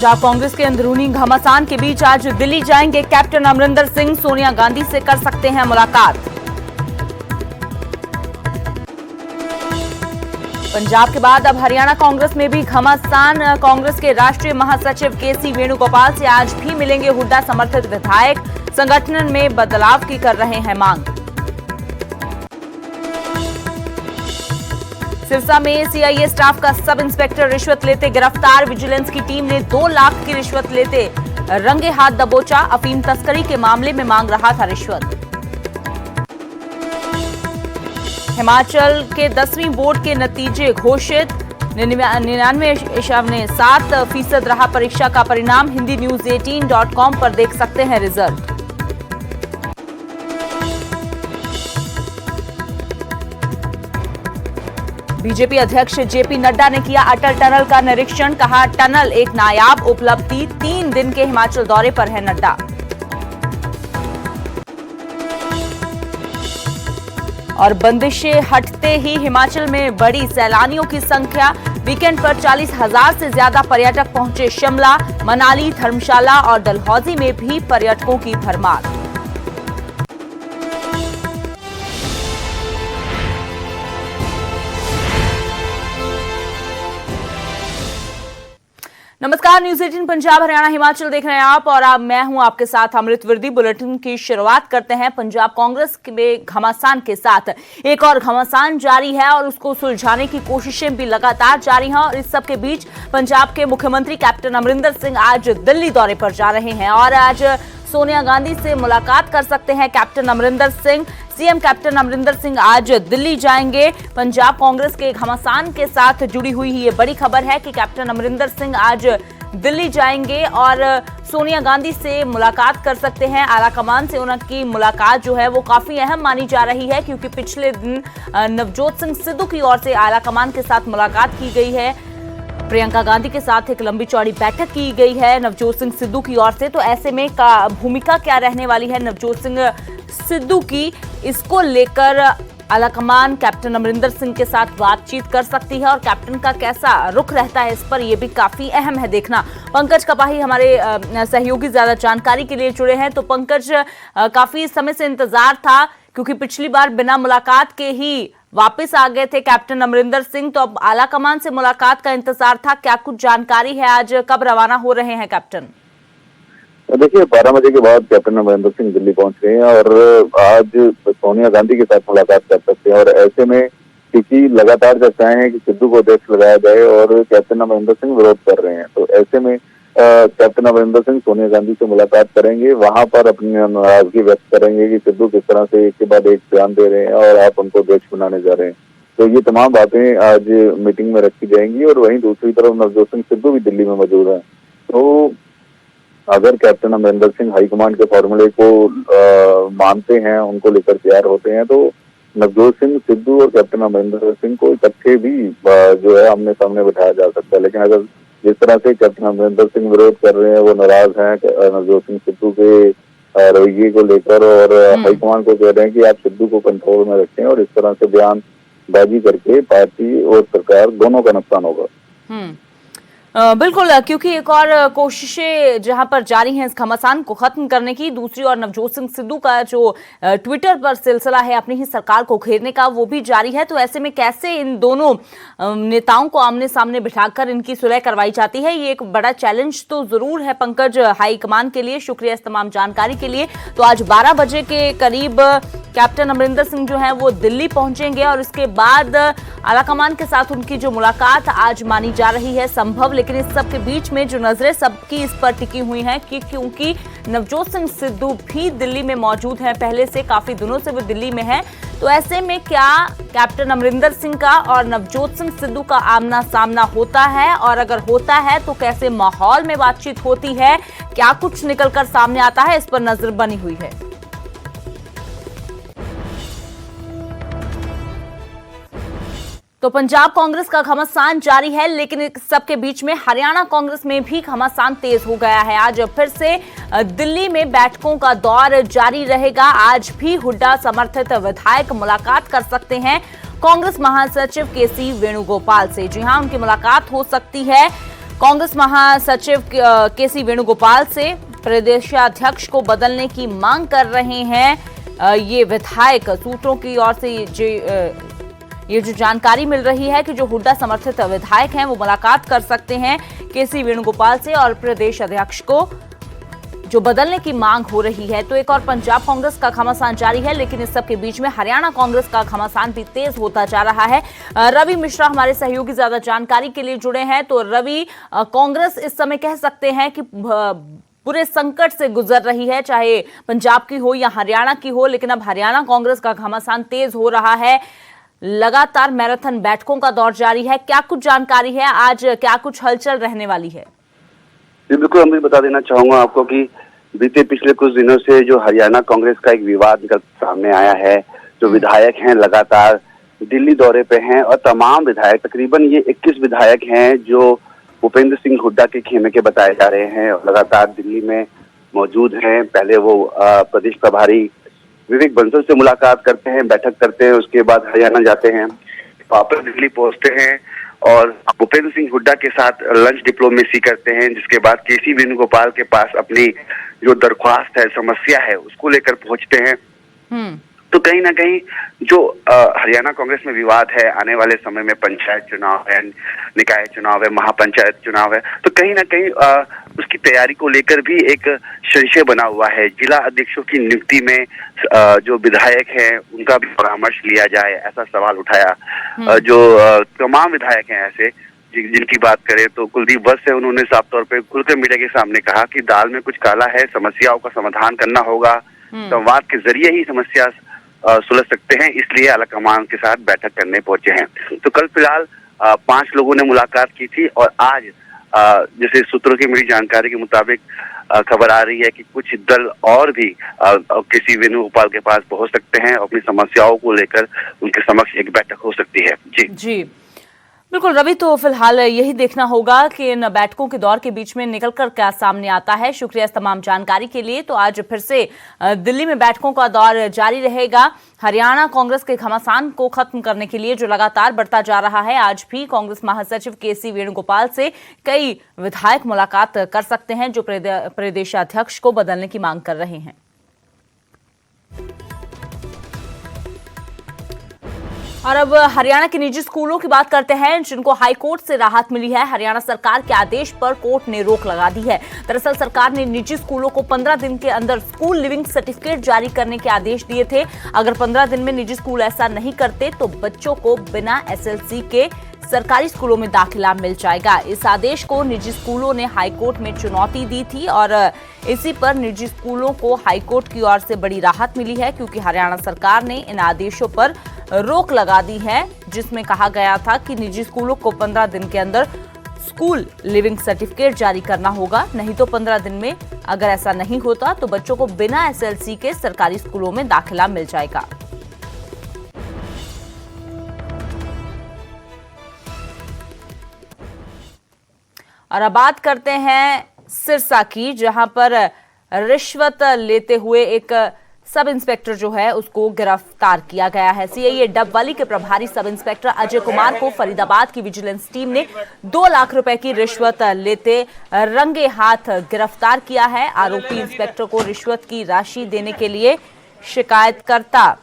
पंजाब कांग्रेस के अंदरूनी घमासान के बीच आज दिल्ली जाएंगे कैप्टन अमरिंदर सिंह। सोनिया गांधी से कर सकते हैं मुलाकात। पंजाब के बाद अब हरियाणा कांग्रेस में भी घमासान। कांग्रेस के राष्ट्रीय महासचिव केसी वेणुगोपाल से आज भी मिलेंगे हुड्डा समर्थित विधायक। संगठन में बदलाव की कर रहे हैं मांग। सिरसा में सीआईए स्टाफ का सब इंस्पेक्टर रिश्वत लेते गिरफ्तार। विजिलेंस की टीम ने 2 लाख की रिश्वत लेते रंगे हाथ दबोचा। अफीम तस्करी के मामले में मांग रहा था रिश्वत। हिमाचल के 10वीं बोर्ड के नतीजे घोषित। 99.7% रहा परीक्षा का परिणाम। हिंदी न्यूज 18.com पर देख सकते हैं रिजल्ट। बीजेपी अध्यक्ष जेपी नड्डा ने किया अटल टनल का निरीक्षण। कहा टनल एक नायाब उपलब्धि। 3 दिन के हिमाचल दौरे पर है नड्डा। और बंदिशें हटते ही हिमाचल में बढ़ी सैलानियों की संख्या। वीकेंड पर 40,000 से ज्यादा पर्यटक पहुंचे शिमला, मनाली, धर्मशाला और डलहौजी में भी पर्यटकों की भरमार। नमस्कार, न्यूज 18 पंजाब हरियाणा हिमाचल देख रहे हैं आप और मैं हूं आपके साथ अमृत वर्दी। बुलेटिन की शुरुआत करते हैं पंजाब कांग्रेस में घमासान के साथ। एक और घमासान जारी है और उसको सुलझाने की कोशिशें भी लगातार जारी हैं। और इस सब के बीच पंजाब के मुख्यमंत्री कैप्टन अमरिंदर सिंह आज दिल्ली दौरे पर जा रहे हैं और आज सोनिया गांधी से मुलाकात कर सकते हैं captain Amarinder Singh. CM captain Amarinder Singh आज दिल्ली जाएंगे। पंजाब कांग्रेस के घमासान के साथ जुड़ी हुई ये बड़ी खबर है कि कैप्टन अमरिंदर सिंह आज दिल्ली जाएंगे और सोनिया गांधी से मुलाकात कर सकते हैं। आलाकमान से उनकी मुलाकात जो है वो काफी अहम मानी जा रही है क्योंकि पिछले दिन नवजोत सिंह सिद्धू की ओर से आलाकमान के साथ मुलाकात की गई है। प्रियंका गांधी के साथ एक लंबी चौड़ी बैठक की गई है नवजोत सिंह सिद्धू की ओर से। तो ऐसे में भूमिका क्या रहने वाली है नवजोत सिंह सिद्धू की, इसको लेकर आलाकमान कैप्टन अमरिंदर सिंह के साथ बातचीत कर सकती है और कैप्टन का कैसा रुख रहता है इस पर यह भी काफी अहम है देखना। पंकज कपाही हमारे सहयोगी ज्यादा जानकारी के लिए जुड़े हैं। तो पंकज, काफी समय से इंतजार था क्योंकि पिछली बार बिना मुलाकात के ही वापस आ गए थे कैप्टन अमरिंदर सिंह। तो अब आलाकमान से मुलाकात का इंतजार था। क्या कुछ जानकारी है, आज कब रवाना हो रहे हैं कैप्टन? देखिए, 12 बजे के बाद कैप्टन अमरिंदर सिंह दिल्ली पहुंच गए हैं और आज सोनिया गांधी के साथ मुलाकात कर सकते हैं। और ऐसे में क्योंकि लगातार चर्चाएं हैं कि सिद्धू को अध्यक्ष लगाया जाए और कैप्टन अमरिंदर सिंह विरोध कर रहे हैं, तो ऐसे में कैप्टन अमरिंदर सिंह सोनिया गांधी से मुलाकात करेंगे। वहां पर अपनी नाराजगी व्यक्त करेंगे कि सिद्धू किस तरह से एक के बाद एक बयान दे रहे हैं और आप उनको अध्यक्ष बनाने जा रहे हैं। तो ये तमाम बातें आज मीटिंग में रखी जाएंगी। और वहीं दूसरी तरफ नवजोत सिंह सिद्धू भी दिल्ली में मौजूद है। तो अगर कैप्टन अमरिंदर सिंह हाईकमान के फॉर्मूले को मानते हैं, उनको लेकर तैयार होते हैं, तो नवजोत सिंह सिद्धू और कैप्टन अमरिंदर सिंह को इकट्ठे भी जो है आमने सामने बिठाया जा सकता है। लेकिन अगर जिस तरह से कैप्टन अमरिंदर सिंह विरोध कर रहे हैं, वो नाराज हैं नवजोत सिंह सिद्धू के रवैये को लेकर और हाईकमान को कह रहे हैं कि आप सिद्धू को कंट्रोल में रखें और इस तरह से बयानबाजी करके पार्टी और सरकार दोनों का नुकसान होगा। बिल्कुल, क्योंकि एक और कोशिशें जहां पर जारी हैं इस घमासान को खत्म करने की, दूसरी ओर नवजोत सिंह सिद्धू का जो ट्विटर पर सिलसिला है अपनी ही सरकार को घेरने का, वो भी जारी है। तो ऐसे में कैसे इन दोनों नेताओं को आमने सामने बिठाकर इनकी सुलह करवाई जाती है, ये एक बड़ा चैलेंज तो जरूर है पंकज हाईकमान के लिए। शुक्रिया इस तमाम जानकारी के लिए। तो आज 12 बजे के करीब कैप्टन अमरिंदर सिंह जो है वो दिल्ली पहुंचेंगे और इसके बाद आलाकमान के साथ उनकी जो मुलाकात आज मानी जा रही है संभव। लेकिन इस सब के बीच में जो नजरें सबकी इस पर टिकी हुई हैं कि क्योंकि नवजोत सिंह सिद्धू भी दिल्ली में मौजूद हैं, पहले से काफी दिनों से वो दिल्ली में हैं। तो ऐसे में क्या कैप्टन अमरिंदर सिंह का और नवजोत सिंह सिद्धू का आमना सामना होता है, और अगर होता है तो कैसे माहौल में बातचीत होती है, क्या कुछ निकलकर सामने आता है, इस पर नजर बनी हुई है। तो पंजाब कांग्रेस का घमासान जारी है, लेकिन सबके बीच में हरियाणा कांग्रेस में भी घमासान तेज हो गया है। आज फिर से दिल्ली में बैठकों का दौर जारी रहेगा। आज भी हुड्डा समर्थित विधायक मुलाकात कर सकते हैं कांग्रेस महासचिव केसी वेणुगोपाल से। जी हां, उनकी मुलाकात हो सकती है। कांग्रेस महासचिव केसी वेणुगोपाल से प्रदेशाध्यक्ष को बदलने की मांग कर रहे हैं ये विधायक। सूत्रों की ओर से ये जो जानकारी मिल रही है कि जो हुड्डा समर्थित विधायक हैं वो मुलाकात कर सकते हैं केसी वेणुगोपाल से और प्रदेश अध्यक्ष को जो बदलने की मांग हो रही है। तो एक और पंजाब कांग्रेस का घमासान जारी है, लेकिन इस सब के बीच में हरियाणा कांग्रेस का घमासान भी तेज होता जा रहा है। रवि मिश्रा हमारे सहयोगी ज्यादा जानकारी के लिए जुड़े हैं। तो रवि, कांग्रेस इस समय कह सकते हैं कि पूरे संकट से गुजर रही है, चाहे पंजाब की हो या हरियाणा की हो, लेकिन अब हरियाणा कांग्रेस का घमासान तेज हो रहा है। लगातार मैराथन बैठकों का दौर जारी है। क्या कुछ जानकारी है, आज क्या कुछ हलचल रहने वाली है? जी बिल्कुल, मैं बता देना चाहूंगा आपको कि बीते पिछले कुछ दिनों से जो हरियाणा कांग्रेस का एक विवाद निकल सामने आया है। जो विधायक हैं लगातार दिल्ली दौरे पे हैं और तमाम विधायक, तकरीबन ये 21 विधायक हैं जो भूपेंद्र सिंह हुड्डा के खेमे के बताए जा रहे हैं और लगातार दिल्ली में मौजूद हैं। पहले वो प्रदेश प्रभारी विवेक बंसल से मुलाकात करते हैं, बैठक करते हैं, उसके बाद हरियाणा जाते हैं, वापस दिल्ली पहुंचते हैं और भूपेंद्र सिंह हुड्डा के साथ लंच डिप्लोमेसी करते हैं। जिसके बाद केसी वेणुगोपाल के पास अपनी जो दरख्वास्त है, समस्या है, उसको लेकर पहुंचते हैं। तो कहीं ना कहीं जो हरियाणा कांग्रेस में विवाद है, आने वाले समय में पंचायत चुनाव है, निकाय चुनाव है, महापंचायत चुनाव है, तो कहीं ना कहीं उसकी तैयारी को लेकर भी एक संशय बना हुआ है। जिला अध्यक्षों की नियुक्ति में जो विधायक हैं उनका भी परामर्श लिया जाए, ऐसा सवाल उठाया। जो तमाम विधायक हैं ऐसे जिनकी बात करें तो कुलदीप वत्स है, उन्होंने साफ तौर पे खुलकर मीडिया के सामने कहा कि दाल में कुछ काला है, समस्याओं का समाधान करना होगा, संवाद के जरिए ही समस्या सुलझ सकते हैं, इसलिए आलाकमान के साथ बैठक करने पहुंचे हैं। तो कल फिलहाल 5 लोगों ने मुलाकात की थी और आज जैसे सूत्रों की मिली जानकारी के मुताबिक खबर आ रही है कि कुछ दल और भी केसी वेणुगोपाल के पास पहुंच सकते हैं, अपनी समस्याओं को लेकर उनके समक्ष एक बैठक हो सकती है। जी बिल्कुल रवि, तो फिलहाल यही देखना होगा कि इन बैठकों के दौर के बीच में निकलकर क्या सामने आता है। शुक्रिया इस तमाम जानकारी के लिए। तो आज फिर से दिल्ली में बैठकों का दौर जारी रहेगा। हरियाणा कांग्रेस के घमासान को खत्म करने के लिए जो लगातार बढ़ता जा रहा है, आज भी कांग्रेस महासचिव केसी वेणुगोपाल से कई विधायक मुलाकात कर सकते हैं जो प्रदेशाध्यक्ष को बदलने की मांग कर रहे हैं। और अब हरियाणा के निजी स्कूलों की बात करते हैं जिनको हाई कोर्ट से राहत मिली है। हरियाणा सरकार के आदेश पर कोर्ट ने रोक लगा दी है। दरअसल सरकार ने निजी स्कूलों को 15 दिन के अंदर स्कूल लिविंग सर्टिफिकेट जारी करने के आदेश दिए थे। अगर 15 दिन में निजी स्कूल ऐसा नहीं करते तो बच्चों को बिना एसएलसी के सरकारी स्कूलों में दाखिला मिल जाएगा। इस आदेश को निजी स्कूलों ने हाईकोर्ट में चुनौती दी थी और इसी पर निजी स्कूलों को हाईकोर्ट की ओर से बड़ी राहत मिली है, क्योंकि हरियाणा सरकार ने इन आदेशों पर रोक लगा दी है जिसमें कहा गया था कि निजी स्कूलों को 15 दिन के अंदर स्कूल लिविंग सर्टिफिकेट जारी करना होगा। नहीं तो 15 दिन में अगर ऐसा नहीं होता तो बच्चों को बिना एसएलसी के सरकारी स्कूलों में दाखिला मिल जाएगा। और अब बात करते हैं सिरसा की, जहां पर रिश्वत लेते हुए एक सब इंस्पेक्टर जो है उसको गिरफ्तार किया गया है। सीआईए डबवाली के प्रभारी सब इंस्पेक्टर अजय कुमार को फरीदाबाद की विजिलेंस टीम ने 2 लाख रुपए की रिश्वत लेते रंगे हाथ गिरफ्तार किया है। आरोपी इंस्पेक्टर को रिश्वत की राशि देने के लिए शिकायतकर्ता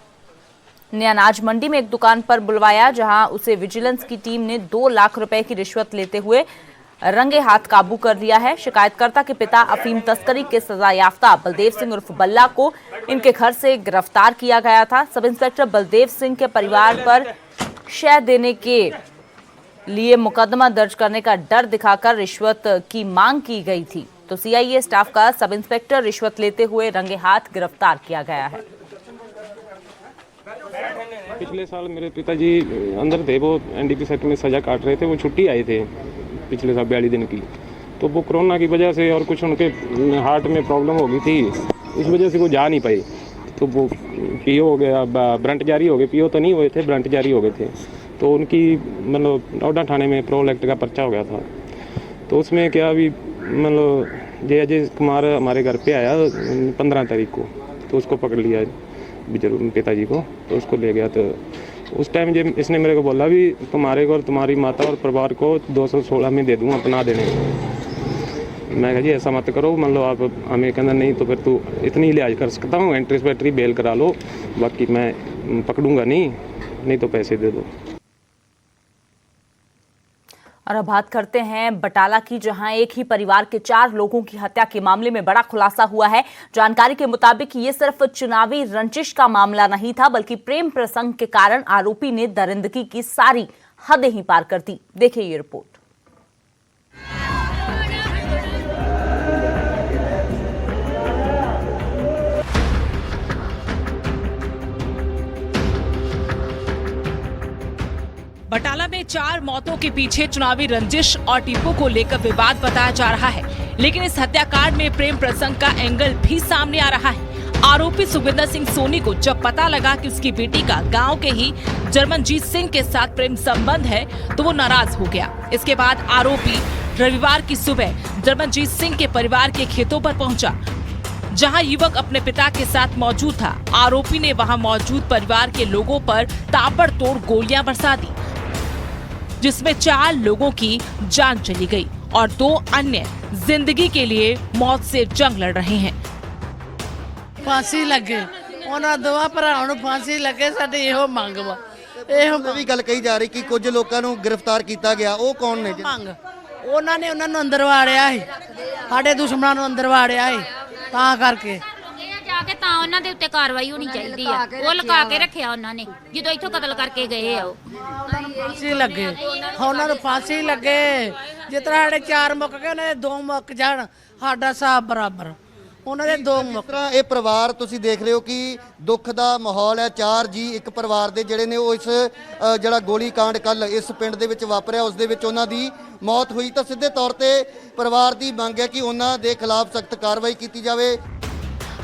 ने अनाज मंडी में एक दुकान पर बुलवाया, जहां उसे विजिलेंस की टीम ने 2 लाख रुपए की रिश्वत लेते हुए रंगे हाथ काबू कर लिया है। शिकायतकर्ता के पिता अफीम तस्करी के सजायाफ्ता बलदेव सिंह उर्फ बल्ला को इनके घर से गिरफ्तार किया गया था। सब इंस्पेक्टर बलदेव सिंह के परिवार पर शय देने के लिए मुकदमा दर्ज करने का डर दिखाकर रिश्वत की मांग की गई थी। तो सीआईए स्टाफ का सब इंस्पेक्टर रिश्वत लेते हुए रंगे हाथ गिरफ्तार किया गया है। पिछले साल मेरे पिताजी अंदर थे, वो एनडीपी सेक्टर में सजा काट रहे थे, वो छुट्टी आए थे पिछले साल 42 दिन की। तो वो कोरोना की वजह से और कुछ उनके हार्ट में प्रॉब्लम हो गई थी, इस वजह से वो जा नहीं पाए। तो वो पीओ हो गया, ब्रंट जारी हो गए, पीओ तो नहीं हुए थे, ब्रंट जारी हो गए थे। तो उनकी मतलब नोएडा थाने में प्रोल एक्ट का पर्चा हो गया था। तो उसमें क्या अभी मतलब जय अजय कुमार हमारे घर पे आया 15 तारीख को, तो उसको पकड़ लिया पिताजी को, तो उसको ले गया। तो उस टाइम जब इसने मेरे को बोला भी तुम्हारे को और तुम्हारी माता और परिवार को 216 में दे दूँगा अपना देने। मैं कहा जी ऐसा मत करो, मतलब आप हमें कहना नहीं तो फिर तू इतनी लिहाज कर सकता हूँ, एंट्री बैटरी बेल करा लो, बाकी मैं पकड़ूंगा नहीं तो पैसे दे दो। और अब बात करते हैं बटाला की, जहां एक ही परिवार के 4 लोगों की हत्या के मामले में बड़ा खुलासा हुआ है। जानकारी के मुताबिक ये सिर्फ चुनावी रंजिश का मामला नहीं था, बल्कि प्रेम प्रसंग के कारण आरोपी ने दरिंदगी की सारी हदें ही पार कर दी। देखिए ये रिपोर्ट। बटाला में 4 मौतों के पीछे चुनावी रंजिश और टीपू को लेकर विवाद बताया जा रहा है, लेकिन इस हत्याकांड में प्रेम प्रसंग का एंगल भी सामने आ रहा है। आरोपी सुखविंदर सिंह सोनी को जब पता लगा कि उसकी बेटी का गांव के ही जर्मनजीत सिंह के साथ प्रेम संबंध है तो वो नाराज हो गया। इसके बाद आरोपी रविवार की सुबह जर्मनजीत सिंह के परिवार के खेतों पर पहुंचा, जहां युवक अपने पिता के साथ मौजूद था। आरोपी ने वहां मौजूद परिवार के लोगों पर ताबड़तोड़ गोलियां बरसा दी, जिसमें 4 लोगों की जान चली गई और 2 अन्य जिंदगी के लिए मौत से जंग लड़ रहे हैं। फांसी लगे ਉਹਨਾਂ ਦੋਵਾਂ ਭਰਾਵਾਂ ਨੂੰ फांसी लगे, ਸਾਡੀ ਇਹੋ ਮੰਗ ਵਾ। ਇਹੋ ਇਹ ਵੀ ਗੱਲ ਕਹੀ ਜਾ ਰਹੀ ਕਿ ਕੁਝ ਲੋਕਾਂ ਨੂੰ ਗ੍ਰਿਫਤਾਰ ਕੀਤਾ ਗਿਆ, ਉਹ ਕੌਣ ਨੇ? ਮੰਗ ਉਹਨਾਂ ਨੇ ਉਹਨਾਂ ਨੂੰ ਅੰਦਰ ਵਾੜਿਆ ਸੀ, ਸਾਡੇ ਦੁਸ਼ਮਣਾਂ ਨੂੰ ਅੰਦਰ ਵਾੜਿਆ ਸੀ, ਤਾਂ ਕਰਕੇ ਜਾ ਕੇ ਤਾਂ ਉਹਨਾਂ ਦੇ ਉੱਤੇ ਕਾਰਵਾਈ ਹੋਣੀ ਚਾਹੀਦੀ ਆ। ਉਹ ਲਗਾ ਕੇ ਰੱਖਿਆ ਉਹਨਾਂ ਨੇ ਜਦੋਂ ਇੱਥੋਂ ਕਤਲ ਕਰਕੇ ਗਏ ਆ। ਉਹ फांसी लगे, ਉਹਨਾਂ ਨੂੰ फांसी लगे। ਜਿਸ ਤਰ੍ਹਾਂ ਸਾਡੇ 4 ਮੁੱਕ ਗਏ, ਉਹਨਾਂ ਦੇ 2 ਮੁੱਕ ਜਾਣ, ਸਾਡਾ ਹਿਸਾਬ ਬਰਾਬਰ। ਉਹਨਾਂ ਦੇ 2 ਜਿਸ ਮੁੱਕ। ਤਰ੍ਹਾਂ ਇਹ ਪਰਿਵਾਰ ਤੁਸੀਂ ਦੇਖ ਰਹੇ ਹੋ ਕਿ ਦੁੱਖ ਦਾ ਮਾਹੌਲ ਹੈ। 4 ਜੀ ਇੱਕ ਪਰਿਵਾਰ ਦੇ ਜਿਹੜੇ ਨੇ ਉਹ ਇਸ ਜਿਹੜਾ ਗੋਲੀ ਕਾਂਡ ਕੱਲ ਇਸ ਪਿੰਡ ਦੇ ਵਿੱਚ ਵਾਪਰਿਆ ਉਸ ਦੇ ਵਿੱਚ ਉਹਨਾਂ ਦੀ ਮੌਤ ਹੋਈ, ਤਾਂ ਸਿੱਧੇ ਤੌਰ ਤੇ ਪਰਿਵਾਰ ਦੀ ਮੰਗ ਹੈ ਕਿ ਉਹਨਾਂ ਦੇ ਖਿਲਾਫ ਸਖਤ ਕਾਰਵਾਈ ਕੀਤੀ ਜਾਵੇ।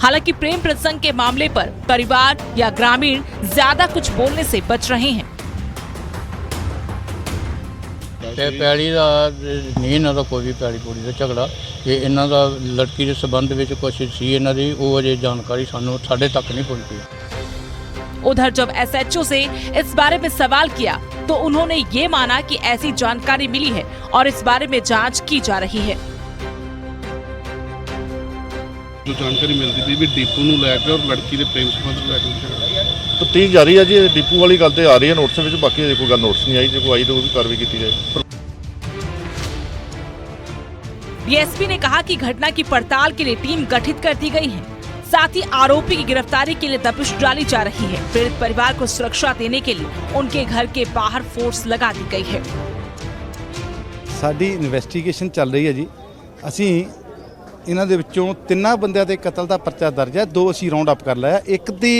हालांकि प्रेम प्रसंग के मामले पर परिवार या ग्रामीण ज्यादा कुछ बोलने से बच रहे हैं। ਤੇ ਪੈਲੀ ਦਾ ਨਹੀਂ ਇਹਨਾਂ ਦਾ ਕੋਈ ਵੀ ਪੈਲੀ ਪੂਰੀ ਦਾ ਝਗੜਾ, ਇਹ ਇਹਨਾਂ ਦਾ ਲੜਕੀ ਦੇ ਸੰਬੰਧ ਵਿੱਚ ਕੁਛ ਸੀ ਇਹਨਾਂ ਦੀ, ਉਹ ਅਜੇ ਜਾਣਕਾਰੀ ਸਾਡੇ ਤੱਕ ਨਹੀਂ ਪਹੁੰਚੀ। उधर जब एसएचओ से इस बारे में सवाल किया तो उन्होंने ये माना कि ऐसी जानकारी मिली है और इस बारे में जांच की जा रही है। जो जानकारी मिलती थी भी डीपू ਨੂੰ ਲੈ ਕੇ और लड़की ਦੇ प्रेम संबंध ਨੂੰ ਲੈ ਕੇ ਤਫਤੀਸ਼ ਜਾਰੀ ਹੈ ਜੀ। ਡਿਪੂ ਵਾਲੀ ਗੱਲ ਤੇ ਆ ਰਹੀ ਹੈ ਨੋਟਿਸ ਵਿੱਚ, ਬਾਕੀ ਅਜੇ ਕੋਈ ਗੱਲ ਨੋਟਿਸ ਨਹੀਂ ਆਈ, ਜੇ ਕੋਈ ਆਈ ਤਾਂ ਉਹ ਵੀ ਕਾਰਵਾਈ ਕੀਤੀ ਜਾਏ। डीएसपी ने कहा कि घटना की पड़ताल के लिए टीम गठित कर दी गई है, साथ ही आरोपी की गिरफ्तारी के लिए दबिश डाली जा रही है। पीड़ित परिवार को सुरक्षा देने के लिए उनके घर के बाहर फोर्स लगा दी गई है। साडी इन्वेस्टिगेशन चल रही है जी। असी ਇਹਨਾਂ ਦੇ ਵਿੱਚੋਂ 3 ਬੰਦਿਆਂ ਦੇ ਕਤਲ ਦਾ ਪਰਚਾ ਦਰਜ ਹੈ, 2 ਅਸੀਂ ਰਾਉਂਡ ਅਪ ਕਰ ਲਿਆ। ਇੱਕ ਦੇ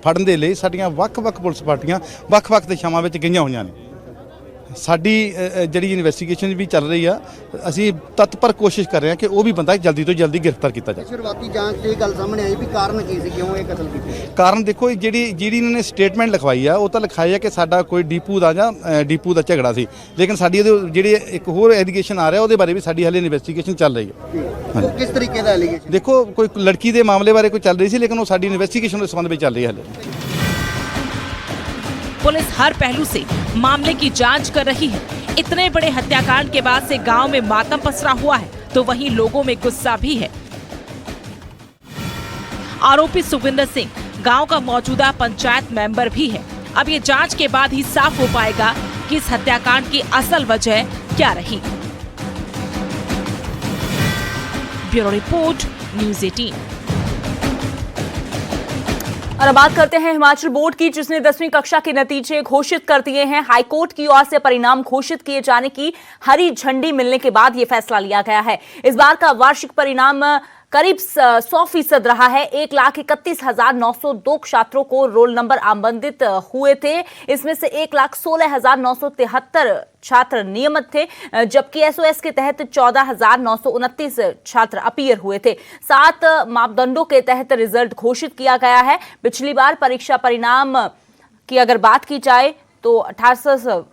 ਫੜਨ ਦੇ ਲਈ ਸਾਡੀਆਂ ਵੱਖ-ਵੱਖ ਪੁਲਿਸ ਪਾਰਟੀਆਂ ਵੱਖ-ਵੱਖ ਦਿਸ਼ਾਵਾਂ ਵਿੱਚ ਗਈਆਂ ਹੋਈਆਂ ਨੇ। ਸਾਡੀ ਜਿਹੜੀ ਇਨਵੈਸਟੀਗੇਸ਼ਨ ਵੀ ਚੱਲ ਰਹੀ ਆ, ਅਸੀਂ ਤਤਪਰ ਕੋਸ਼ਿਸ਼ ਕਰ ਰਹੇ ਹਾਂ ਕਿ ਉਹ ਵੀ ਬੰਦਾ ਜਲਦੀ ਤੋਂ ਜਲਦੀ ਗ੍ਰਿਫਤਾਰ ਕੀਤਾ ਜਾਵੇ। ਸ਼ੁਰੂਆਤੀ ਜਾਂਚ ਤੇ ਇਹ ਗੱਲ ਸਾਹਮਣੇ ਆਈ ਵੀ ਕਾਰਨ ਕੀ ਸੀ, ਕਿਉਂ ਇਹ ਕਤਲ ਕੀਤਾ? ਕਾਰਨ ਦੇਖੋ, ਜਿਹੜੀ ਇਹਨਾਂ ਨੇ ਸਟੇਟਮੈਂਟ ਲਿਖਵਾਈ ਆ ਉਹ ਤਾਂ ਲਿਖਾਈ ਆ ਕਿ ਸਾਡਾ ਕੋਈ ਡੀਪੂ ਦਾ ਝਗੜਾ ਸੀ, ਲੇਕਿਨ ਸਾਡੀ ਉਹਦੇ ਜਿਹੜੀ ਇੱਕ ਹੋਰ ਐਲੀਗੇਸ਼ਨ ਆ ਰਿਹਾ ਉਹਦੇ ਬਾਰੇ ਵੀ ਸਾਡੀ ਹਾਲੇ ਇਨਵੈਸਟੀਗੇਸ਼ਨ ਚੱਲ ਰਹੀ ਹੈ। ਕਿਸ ਤਰੀਕੇ ਦਾ ਐਲੀਗੇਸ਼ਨ? ਦੇਖੋ, ਕੋਈ ਲੜਕੀ ਦੇ ਮਾਮਲੇ ਬਾਰੇ ਕੋਈ ਚੱਲ ਰਹੀ ਸੀ, ਲੇਕਿਨ ਉਹ ਸਾਡੀ ਇਨਵੈਸਟੀਗੇਸ਼ਨ ਦੇ ਸੰਬੰਧ ਵਿੱਚ ਚੱਲ ਰਹੀ ਹੈ ਹਾਲੇ। पुलिस हर पहलू से मामले की जांच कर रही है। इतने बड़े हत्याकांड के बाद से गांव में मातम पसरा हुआ है, तो वहीं लोगों में गुस्सा भी है। आरोपी सुखविंदर सिंह गांव का मौजूदा पंचायत मेंबर भी है। अब ये जांच के बाद ही साफ हो पाएगा कि इस हत्याकांड की असल वजह क्या रही। Bureau report, news 18। और अब बात करते हैं हिमाचल बोर्ड की, जिसने 10वीं कक्षा के नतीजे घोषित कर दिए हैं। हाईकोर्ट की ओर से परिणाम घोषित किए जाने की हरी झंडी मिलने के बाद यह फैसला लिया गया है। इस बार का वार्षिक परिणाम करीब 100% रहा है। 1,31,902 छात्रों को रोल नंबर आवंटित हुए थे। इसमें से 1,16,973 छात्र नियमित थे, जबकि एसओएस के तहत 14,929 छात्र अपीयर हुए थे। 7 मापदंडों के तहत रिजल्ट घोषित किया गया है। पिछली बार परीक्षा परिणाम की अगर बात की जाए तो 18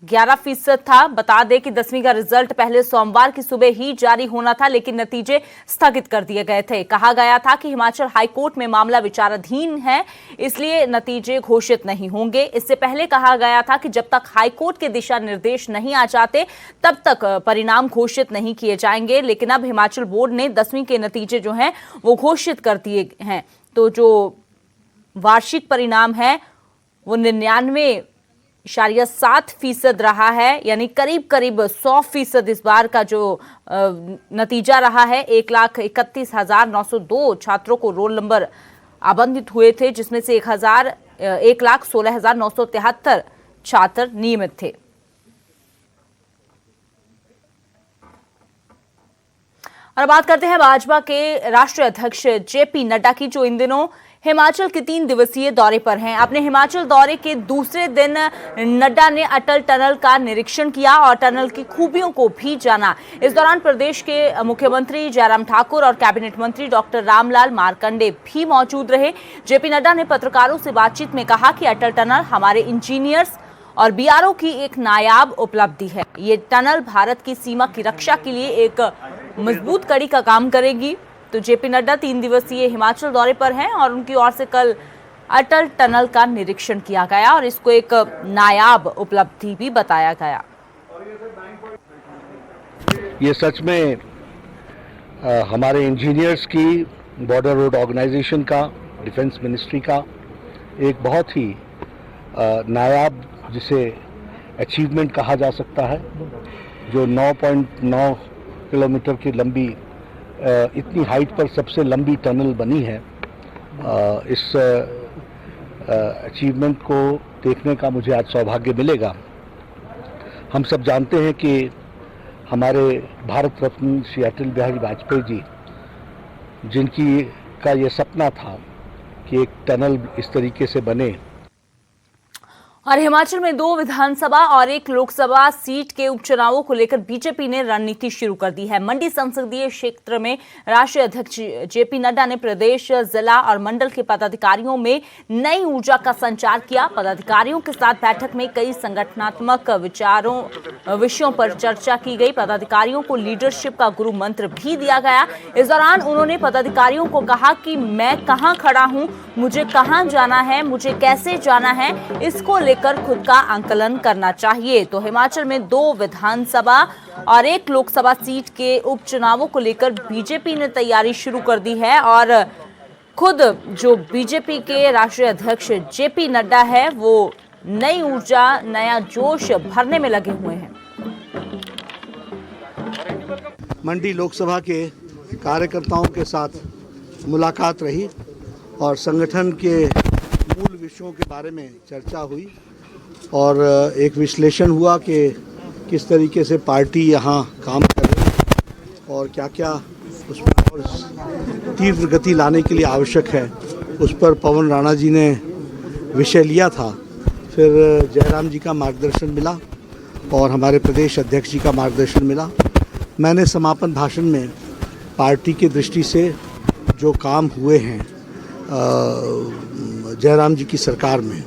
11% था। बता दें कि 10वीं का रिजल्ट पहले सोमवार की सुबह ही जारी होना था, लेकिन नतीजे स्थगित कर दिए गए थे। कहा गया था कि हिमाचल हाईकोर्ट में मामला विचाराधीन है, इसलिए नतीजे घोषित नहीं होंगे। इससे पहले कहा गया था कि जब तक हाईकोर्ट के दिशा निर्देश नहीं आ जाते तब तक परिणाम घोषित नहीं किए जाएंगे। लेकिन अब हिमाचल बोर्ड ने 10वीं के नतीजे जो हैं वो घोषित कर दिए हैं। तो जो वार्षिक परिणाम है वो 99.7% रहा है, यानी करीब करीब 100% इस बार का जो नतीजा रहा है। 1,31,902 छात्रों को रोल नंबर आवंटित हुए थे, जिसमें से 1,16,973 छात्र नियमित थे। और बात करते हैं भाजपा के राष्ट्रीय अध्यक्ष जेपी नड्डा की, जो इन दिनों हिमाचल के 3 दिवसीय दौरे पर हैं। अपने हिमाचल दौरे के दूसरे दिन नड्डा ने अटल टनल का निरीक्षण किया और टनल की खूबियों को भी जाना। इस दौरान प्रदेश के मुख्यमंत्री जयराम ठाकुर और कैबिनेट मंत्री डॉक्टर रामलाल मारकंडे भी मौजूद रहे। जेपी नड्डा ने पत्रकारों से बातचीत में कहा कि अटल टनल हमारे इंजीनियर्स और बीआरओ की एक नायाब उपलब्धि है। ये टनल भारत की सीमा की रक्षा के लिए एक मजबूत कड़ी का काम करेगी। तो जेपी नड्डा 3 दिवसीय हिमाचल दौरे पर हैं और उनकी ओर से कल अटल टनल का निरीक्षण किया गया और इसको एक नायाब उपलब्धि भी बताया गया। ये सच में हमारे इंजीनियर्स की, बॉर्डर रोड ऑर्गेनाइजेशन का, डिफेंस मिनिस्ट्री का एक बहुत ही नायाब, जिसे अचीवमेंट कहा जा सकता है, जो 9.9 किलोमीटर की लंबी, इतनी हाइट पर सबसे लंबी टनल बनी है। इस अचीवमेंट को देखने का मुझे आज सौभाग्य मिलेगा। हम सब जानते हैं कि हमारे भारत रत्न श्री अटल बिहारी वाजपेयी जी, जिनकी का ये सपना था कि एक टनल इस तरीके से बने। और हिमाचल में 2 विधानसभा और 1 लोकसभा सीट के उपचुनावों को लेकर बीजेपी ने रणनीति शुरू कर दी है। मंडी संसदीय क्षेत्र में राष्ट्रीय अध्यक्ष जेपी नड्डा ने प्रदेश, जिला और मंडल के पदाधिकारियों में नई ऊर्जा का संचार किया। पदाधिकारियों के साथ बैठक में कई संगठनात्मक विषयों पर चर्चा की गई। पदाधिकारियों को लीडरशिप का गुरु मंत्र भी दिया गया। इस दौरान उन्होंने पदाधिकारियों को कहा कि मैं कहां खड़ा हूं, मुझे कहां जाना है, मुझे कैसे जाना है, इसको लेकर खुद का आंकलन करना चाहिए। तो हिमाचल में 2 विधानसभा और 1 लोकसभा सीट के उपचुनावों को लेकर बीजेपी ने तैयारी शुरू कर दी है और खुद जो बीजेपी के राष्ट्रीय अध्यक्ष जेपी नड्डा है वो नई ऊर्जा, नया जोश भरने में लगे हुए हैं। मंडी लोकसभा के कार्यकर्ताओं के साथ मुलाकात रही और संगठन के मूल विषयों के बारे में चर्चा हुई और एक विश्लेषण हुआ कि किस तरीके से पार्टी यहाँ काम कर रही है और क्या क्या उसमें और तीव्र गति लाने के लिए आवश्यक है। उस पर पवन राणा जी ने विषय लिया था। फिर जयराम जी का मार्गदर्शन मिला और हमारे प्रदेश अध्यक्ष जी का मार्गदर्शन मिला। मैंने समापन भाषण में पार्टी की दृष्टि से जो काम हुए हैं जयराम जी की सरकार में,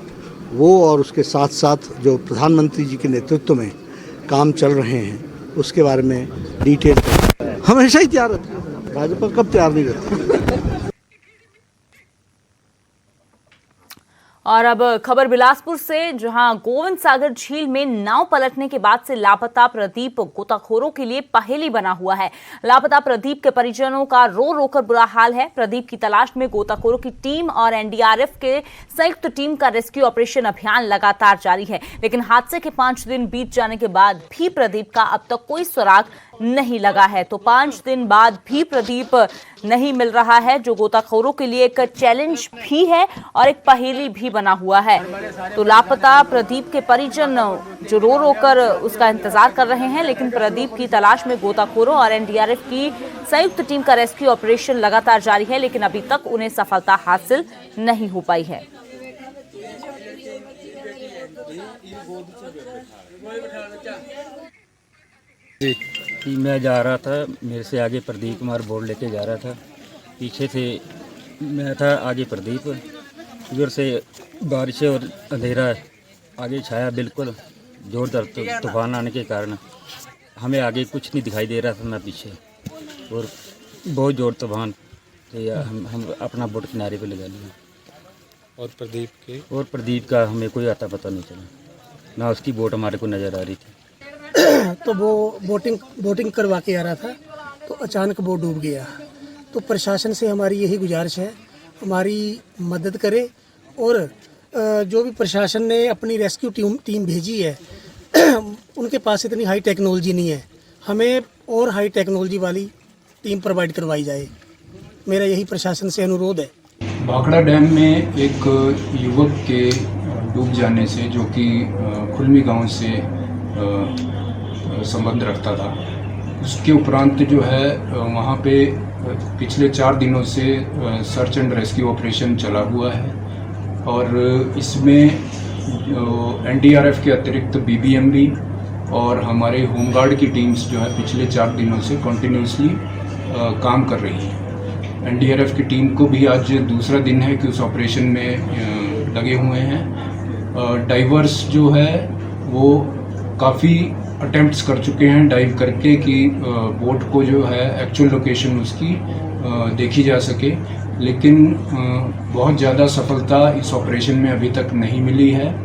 वो और उसके साथ साथ जो प्रधानमंत्री जी के नेतृत्व में काम चल रहे हैं उसके बारे में डिटेल हमेशा ही तैयार रहती है। भाजपा कब तैयार नहीं रहती। और अब खबर बिलासपुर से, जहां गोविंद सागर झील में नाव पलटने के बाद से लापता प्रदीप गोताखोरों के लिए पहेली बना हुआ है। लापता प्रदीप के परिजनों का रो रो कर बुरा हाल है। प्रदीप की तलाश में गोताखोरों की टीम और एनडीआरएफ के संयुक्त टीम का रेस्क्यू ऑपरेशन अभियान लगातार जारी है, लेकिन हादसे के 5 दिन बीत जाने के बाद भी प्रदीप का अब तक कोई सुराग नहीं लगा है। तो 5 दिन बाद भी प्रदीप नहीं मिल रहा है, जो गोताखोरों के लिए एक चैलेंज भी है और एक पहेली भी बना हुआ है। तो लापता प्रदीप के परिजन जो रो रो कर उसका इंतजार कर रहे हैं, लेकिन प्रदीप की तलाश में गोताखोरों और एनडीआरएफ की संयुक्त टीम का रेस्क्यू ऑपरेशन लगातार जारी है, लेकिन अभी तक उन्हें सफलता हासिल नहीं हो पाई है। मैं जा रहा था, मेरे से आगे प्रदीप कुमार बोर्ड लेके जा रहा था, पीछे से मैं था, आगे प्रदीप। इधर से बारिश और अंधेरा आगे छाया बिल्कुल, जोरदार तूफान आने के कारण हमें आगे कुछ नहीं दिखाई दे रहा था, ना पीछे, और बहुत जोर तूफान से हम अपना बोट किनारे पे लगा लिया। और प्रदीप का हमें कोई आता पता नहीं चला, ना उसकी बोट हमारे को नज़र आ रही थी। तो वो बोटिंग करवा के आ रहा था, तो अचानक वो डूब गया। तो प्रशासन से हमारी यही गुजारिश है, हमारी मदद करे, और जो भी प्रशासन ने अपनी रेस्क्यू टीम भेजी है उनके पास इतनी हाई टेक्नोलॉजी नहीं है, हमें और हाई टेक्नोलॉजी वाली टीम प्रोवाइड करवाई जाए, मेरा यही प्रशासन से अनुरोध है। भाखड़ा डैम में एक युवक के डूब जाने से, जो कि खुलमी गांव से संबंध रखता था, उसके उपरांत जो है वहाँ पे पिछले 4 दिनों से सर्च एंड रेस्क्यू ऑपरेशन चला हुआ है, और इसमें एनडीआरएफ के अतिरिक्त बीबीएमबी और हमारे होमगार्ड की टीम्स जो है पिछले 4 दिनों से कंटिन्यूसली काम कर रही है। एनडीआरएफ की टीम को भी आज दूसरा दिन है कि उस ऑपरेशन में लगे हुए हैं। डाइवर्स जो है वो काफ़ी अटेम्प्ट्स कर चुके हैं डाइव करके कि बोट को जो है एक्चुअल लोकेशन उसकी देखी जा सके, लेकिन बहुत ज़्यादा सफलता इस ऑपरेशन में अभी तक नहीं मिली है।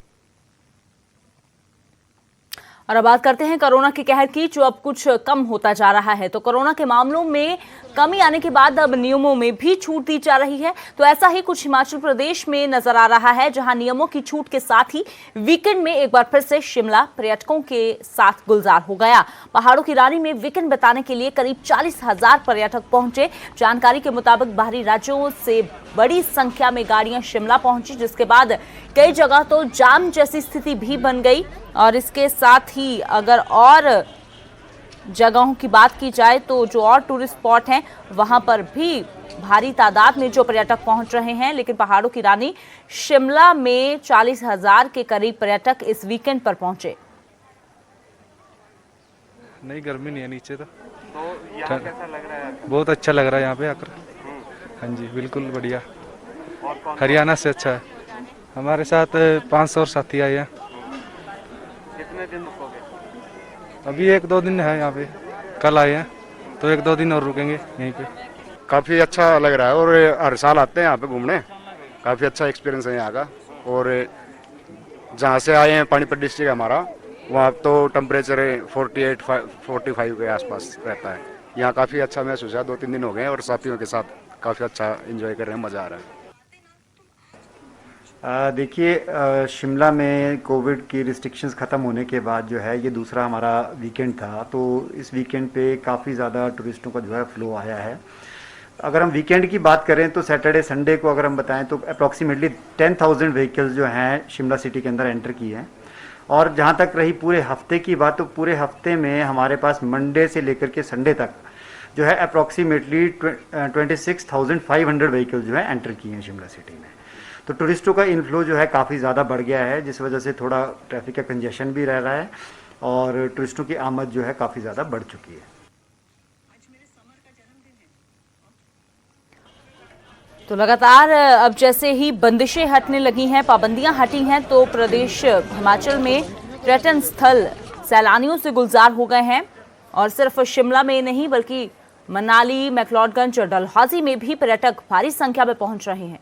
और अब बात करते हैं कोरोना के कहर की, जो अब कुछ कम होता जा रहा है। तो कोरोना के मामलों में कमी आने के बाद अब नियमों में भी छूट दी जा रही है। तो ऐसा ही कुछ हिमाचल प्रदेश में नजर आ रहा है, जहां नियमों की छूट के साथ ही वीकेंड में एक बार फिर से शिमला पर्यटकों के साथ गुलजार हो गया। पहाड़ों की रानी में वीकेंड बिताने के लिए करीब 40,000 पर्यटक पहुंचे। जानकारी के मुताबिक बाहरी राज्यों से बड़ी संख्या में गाड़ियां शिमला पहुंची, जिसके बाद कई जगह तो जाम जैसी स्थिति भी बन गई। और इसके साथ ही अगर और जगहों की बात की जाए तो जो और टूरिस्ट स्पॉट हैं वहां पर भी भारी तादाद में जो पर्यटक पहुंच रहे हैं। लेकिन पहाड़ों की रानी शिमला में 40,000 के करीब पर्यटक इस वीकेंड पर पहुंचे। नहीं, गर्मी नहीं है नीचे तो यहाँ कैसा लग रहा है? बहुत अच्छा लग रहा है यहाँ पे आकर। हाँ जी, बिल्कुल बढ़िया। हरियाणा से अच्छा है। हमारे साथ 500 और साथी आए हैं। कितने दिन रुकोगे? अभी 1-2 दिन है यहाँ पे, कल आए हैं तो 1-2 दिन और रुकेंगे यहीं पे। काफ़ी अच्छा लग रहा है, और हर साल आते हैं यहाँ पे घूमने। काफ़ी अच्छा एक्सपीरियंस है यहाँ का। और जहाँ से आए हैं पानीपत डिस्ट्रिक्ट हमारा, वहाँ तो टेम्परेचर 48-45 के आसपास रहता है। यहाँ काफ़ी अच्छा महसूस है। 2-3 दिन हो गए और साथियों के साथ काफ़ी अच्छा एंजॉय कर रहे हैं, मज़ा आ रहा है। देखिए, शिमला में कोविड की रिस्ट्रिक्शंस ख़त्म होने के बाद जो है ये दूसरा हमारा वीकेंड था, तो इस वीकेंड पे काफ़ी ज़्यादा टूरिस्टों का जो है फ़्लो आया है। अगर हम वीकेंड की बात करें तो सैटरडे संडे को अगर हम बताएं तो अप्रॉक्सीमेटली 10,000 व्हीकल्स जो हैं शिमला सिटी के अंदर एंटर किए हैं। और जहाँ तक रही पूरे हफ्ते की बात, तो पूरे हफ्ते में हमारे पास मंडे से लेकर के संडे तक जो है अप्रॉक्सीमेटली 26,500 व्हीकल्स जो है एंटर किए हैं शिमला सिटी में। तो टूरिस्टों का इनफ्लो जो है काफ़ी ज़्यादा बढ़ गया है, जिस वजह से थोड़ा ट्रैफिक का कंजेशन भी रह रहा है और टूरिस्टों की आमद जो है काफ़ी ज़्यादा बढ़ चुकी है। तो लगातार अब जैसे ही बंदिशें हटने लगी हैं, पाबंदियां हटी हैं, तो प्रदेश हिमाचल में पर्यटन स्थल सैलानियों से गुलजार हो गए हैं। और सिर्फ शिमला में नहीं बल्कि मनाली, मैक्लोडगंज और डलहौजी में भी पर्यटक भारी संख्या में पहुंच रहे हैं।